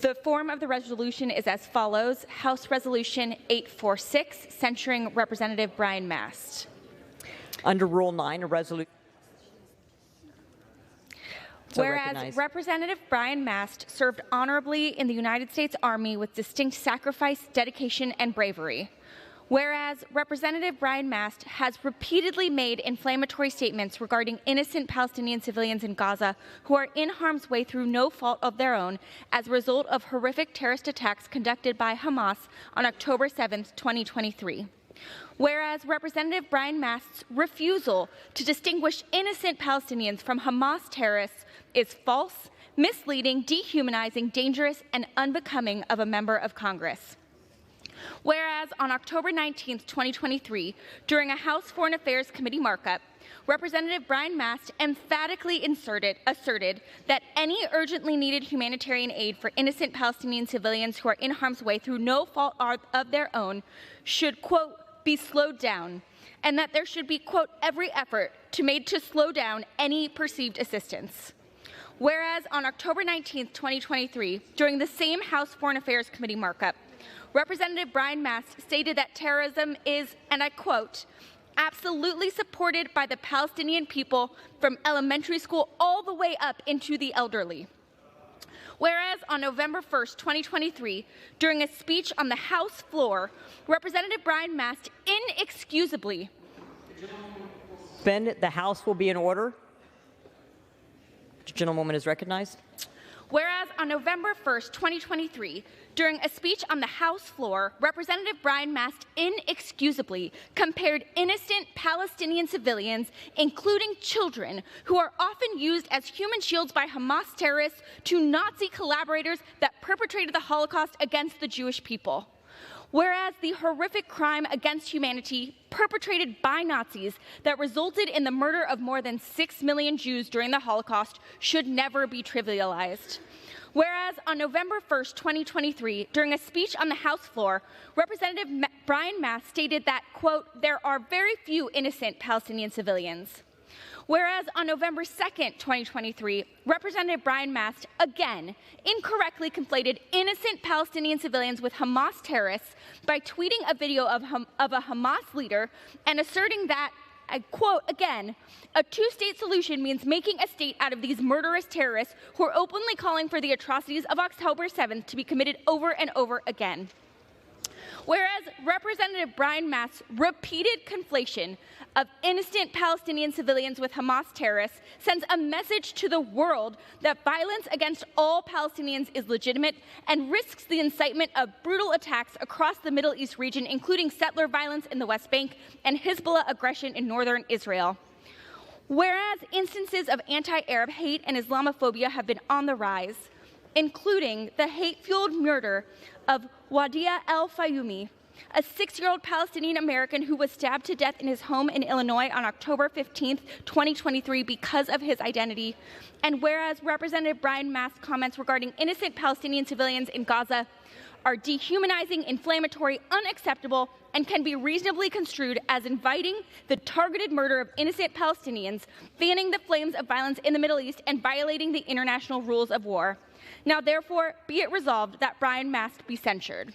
The form of the resolution is as follows. House Resolution 846, censuring Representative Brian Mast. Under Rule 9, a resolution. Whereas Representative Brian Mast served honorably in the United States Army with distinct sacrifice, dedication, and bravery. Whereas Representative Brian Mast has repeatedly made inflammatory statements regarding innocent Palestinian civilians in Gaza who are in harm's way through no fault of their own as a result of horrific terrorist attacks conducted by Hamas on October 7, 2023. Whereas Representative Brian Mast's refusal to distinguish innocent Palestinians from Hamas terrorists is false, misleading, dehumanizing, dangerous, and unbecoming of a member of Congress. Whereas on October 19, 2023, during a House Foreign Affairs Committee markup, Representative Brian Mast emphatically asserted that any urgently needed humanitarian aid for innocent Palestinian civilians who are in harm's way through no fault of their own should, quote, be slowed down, and that there should be, quote, every effort made to slow down any perceived assistance. Whereas on October 19, 2023, during the same House Foreign Affairs Committee markup, Representative Brian Mast stated that terrorism is, and I quote, absolutely supported by the Palestinian people from elementary school all the way up into the elderly. Whereas on November 1, 2023, during a speech on the House floor, Representative Brian Mast inexcusably. The House will be in order. The gentlewoman is recognized. Whereas on November 1, 2023, during a speech on the House floor, Representative Brian Mast inexcusably compared innocent Palestinian civilians, including children, who are often used as human shields by Hamas terrorists, to Nazi collaborators that perpetrated the Holocaust against the Jewish people. Whereas the horrific crime against humanity perpetrated by Nazis that resulted in the murder of more than 6 million Jews during the Holocaust should never be trivialized. Whereas on November 1, 2023, during a speech on the House floor, Representative Brian Mast stated that, quote, there are very few innocent Palestinian civilians. Whereas on November 2, 2023, Representative Brian Mast again incorrectly conflated innocent Palestinian civilians with Hamas terrorists by tweeting a video of a Hamas leader and asserting that, I quote again, a two-state solution means making a state out of these murderous terrorists who are openly calling for the atrocities of October 7th to be committed over and over again. Whereas Representative Brian Mast's repeated conflation of innocent Palestinian civilians with Hamas terrorists sends a message to the world that violence against all Palestinians is legitimate and risks the incitement of brutal attacks across the Middle East region, including settler violence in the West Bank and Hezbollah aggression in northern Israel. Whereas instances of anti-Arab hate and Islamophobia have been on the rise, including the hate-fueled murder of Wadia El-Fayyoumi, a 6-year-old Palestinian American who was stabbed to death in his home in Illinois on October 15, 2023 because of his identity. And whereas Representative Brian Mast's comments regarding innocent Palestinian civilians in Gaza are dehumanizing, inflammatory, unacceptable, and can be reasonably construed as inviting the targeted murder of innocent Palestinians, fanning the flames of violence in the Middle East, and violating the international rules of war. Now, therefore, be it resolved that Brian Mast be censured.